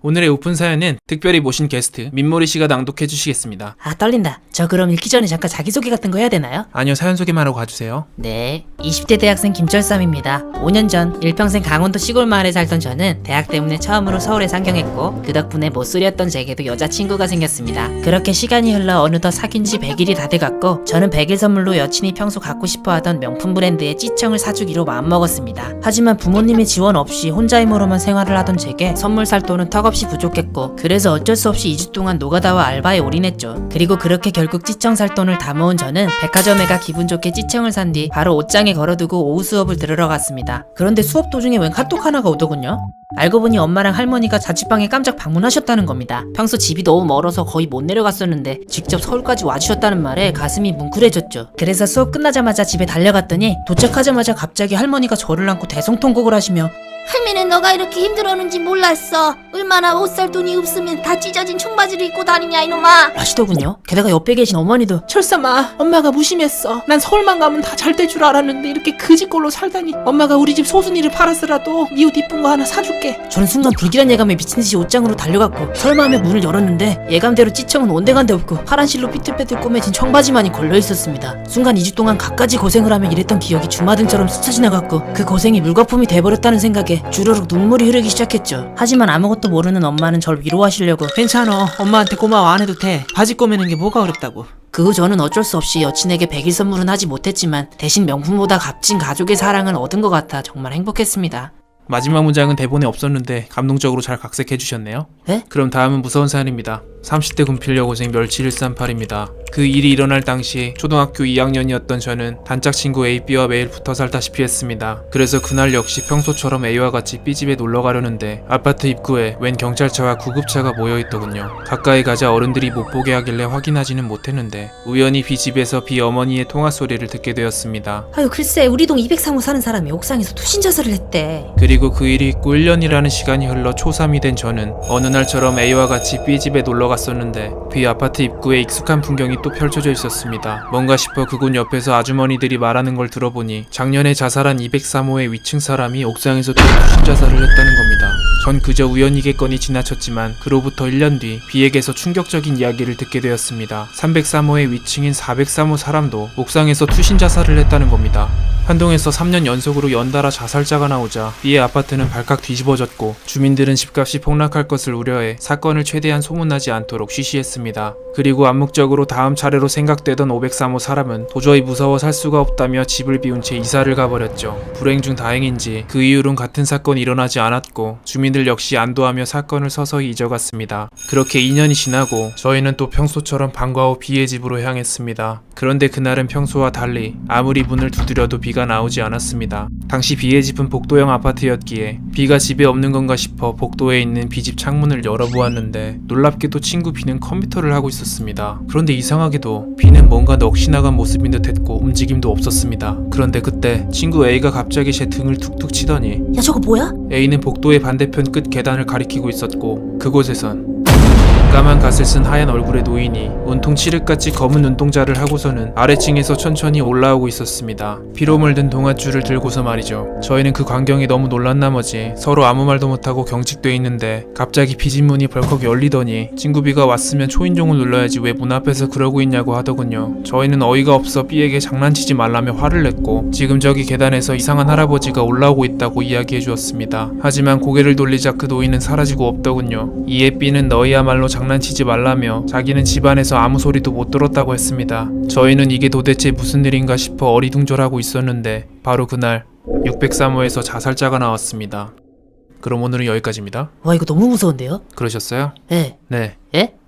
오늘의 오픈 사연은 특별히 모신 게스트 민모리 씨가 낭독해 주시겠습니다. 아, 떨린다. 저 그럼 읽기 전에 잠깐 자기소개 같은 거 해야 되나요? 아니요, 사연 소개만 하고 가주세요. 네, 20대 대학생 김철삼입니다. 5년 전 일평생 강원도 시골 마을에 살던 저는 대학 때문에 처음으로 서울에 상경했고 그 덕분에 못소리였던 제게도 여자친구가 생겼습니다. 그렇게 시간이 흘러 어느덧 사귄 지 100일이 다 돼갔고 저는 100일 선물로 여친이 평소 갖고 싶어하던 명품 브랜드의 찌청을 사주기로 마음먹었습니다. 하지만 부모님의 지원 없이 혼자 힘으로만 생활을 하던 제게 선물 살 돈은 턱없이 부족했고 그래서 어쩔 수 없이 2주 동안 노가다와 알바에 올인했죠. 그리고 그렇게 결국 찌청 살 돈을 다 모은 저는 백화점에 가 기분 좋게 찌청을 산 뒤 바로 옷장에 걸어두고 오후 수업을 들으러 갔습니다. 그런데 수업 도중에 웬 카톡 하나가 오더군요. 알고 보니 엄마랑 할머니가 자취방에 깜짝 방문하셨다는 겁니다. 평소 집이 너무 멀어서 거의 못 내려갔었는데 직접 서울까지 와주셨다는 말에 가슴이 뭉클해졌죠. 그래서 수업 끝나자마자 집에 달려갔더니 도착하자마자 갑자기 할머니가 저를 안고 대성통곡을 하시며 할미는 너가 이렇게 힘들었는지 몰랐어. 얼마나 옷 살 돈이 없으면 다 찢어진 청바지를 입고 다니냐 이놈아. 하시더군요. 게다가 옆에 계신 어머니도 철삼아, 엄마가 무심했어. 난 서울만 가면 다 잘 될 줄 알았는데 이렇게 그지꼴로 살다니. 엄마가 우리 집 소순이를 팔았으라도 네 옷 이쁜 거 하나 사줄게. 저는 순간 불길한 예감에 미친듯이 옷장으로 달려갔고 설마 하며 문을 열었는데 예감대로 찌청은 온데간데 없고 파란 실로 삐뚤빼뚤 꼬매진 청바지만이 걸려있었습니다. 순간 2주 동안 갖가지 고생을 하며 일했던 기억이 주마등처럼 스쳐 지나갔고 그 고생이 물거품이 돼버렸다는 생각에 주르륵 눈물이 흐르기 시작했죠. 하지만 아무것도 모르는 엄마는 절 위로하시려고 괜찮아. 엄마한테 고마워 안 해도 돼. 바지 꼬매는 게 뭐가 어렵다고. 그 후 저는 어쩔 수 없이 여친에게 100일 선물은 하지 못했지만 대신 명품보다 값진 가족의 사랑을 얻은 것 같아 정말 행복했습니다. 마지막 문장은 대본에 없었는데 감동적으로 잘 각색해 주셨네요. 에? 그럼 다음은 무서운 사연입니다. 30대 군필 여고생 멸치138입니다. 그 일이 일어날 당시 초등학교 2학년이었던 저는 단짝 친구 A씨와 매일 붙어 살다시피 했습니다. 그래서 그날 역시 평소처럼 A와 같이 B집에 놀러 가려는데 아파트 입구에 웬 경찰차와 구급차가 모여있더군요. 가까이 가자 어른들이 못 보게 하길래 확인하지는 못했는데 우연히 B집에서 B 어머니의 통화 소리를 듣게 되었습니다. 아유 글쎄 우리 동 203호 사는 사람이 옥상에서 투신 자살을 했대. 그리고 그 일이 있고 1년이라는 시간이 흘러 초3이 된 저는 어느 날처럼 A와 같이 B집에 놀러 갔었는데 B 아파트 입구에 익숙한 풍경이 또 펼쳐져 있었습니다. 뭔가 싶어 그곳 옆에서 아주머니들이 말하는 걸 들어보니 작년에 자살한 203호의 위층 사람이 옥상에서 또 투신 자살을 했다는 겁니다. 전 그저 우연이겠거니 지나쳤지만 그로부터 1년 뒤 B에게서 충격적인 이야기를 듣게 되었습니다. 303호의 위층인 403호 사람도 옥상에서 투신 자살을 했다는 겁니다. 한동에서 3년 연속으로 연달아 자살자가 나오자 B의 아파트는 발칵 뒤집어졌고 주민들은 집값이 폭락할 것을 우려해 사건을 최대한 소문나지 않도록 쉬쉬했습니다. 그리고 암묵적으로 다음 차례로 생각되던 503호 사람은 도저히 무서워 살 수가 없다며 집을 비운 채 이사를 가버렸죠. 불행 중 다행인지 그 이후론 같은 사건이 일어나지 않았고 주민들 역시 안도하며 사건을 서서히 잊어갔습니다. 그렇게 2년이 지나고 저희는 또 평소처럼 방과 후 B의 집으로 향했습니다. 그런데 그날은 평소와 달리 아무리 문을 두드려도 B가 나오지 않았습니다. 당시 B의 집은 복도형 아파트였기에 B가 집에 없는 건가 싶어 복도에 있는 B집 창문을 열어보았는데 놀랍게도 친구 B는 컴퓨터를 하고 있었습니다. 그런데 이상하게도 B는 뭔가 넋이 나간 모습인 듯 했고 움직임도 없었습니다. 그런데 그때 친구 A가 갑자기 제 등을 툭툭 치더니 야 저거 뭐야? A는 복도의 반대편 끝 계단을 가리키고 있었고 그곳에선 까만 갓을 쓴 하얀 얼굴의 노인이 온통 칠흑같이 검은 눈동자를 하고서는 아래층에서 천천히 올라오고 있었습니다. 피로 물든 동아줄을 들고서 말이죠. 저희는 그 광경에 너무 놀란 나머지 서로 아무 말도 못하고 경직돼 있는데 갑자기 B집 문이 벌컥 열리더니 친구 B가 왔으면 초인종을 눌러야지 왜 문 앞에서 그러고 있냐고 하더군요. 저희는 어이가 없어 B에게 장난치지 말라며 화를 냈고 지금 저기 계단에서 이상한 할아버지가 올라오고 있다고 이야기해 주었습니다. 하지만 고개를 돌리자 그 노인은 사라지고 없더군요. 이에 B는 너희야말로 장난치지 말라며 자기는 집안에서 아무 소리도 못 들었다고 했습니다. 저희는 이게 도대체 무슨 일인가 싶어 어리둥절하고 있었는데 바로 그날 603호에서 자살자가 나왔습니다. 그럼 오늘은 여기까지입니다. 와, 이거 너무 무서운데요? 그러셨어요? 예. 네. 예?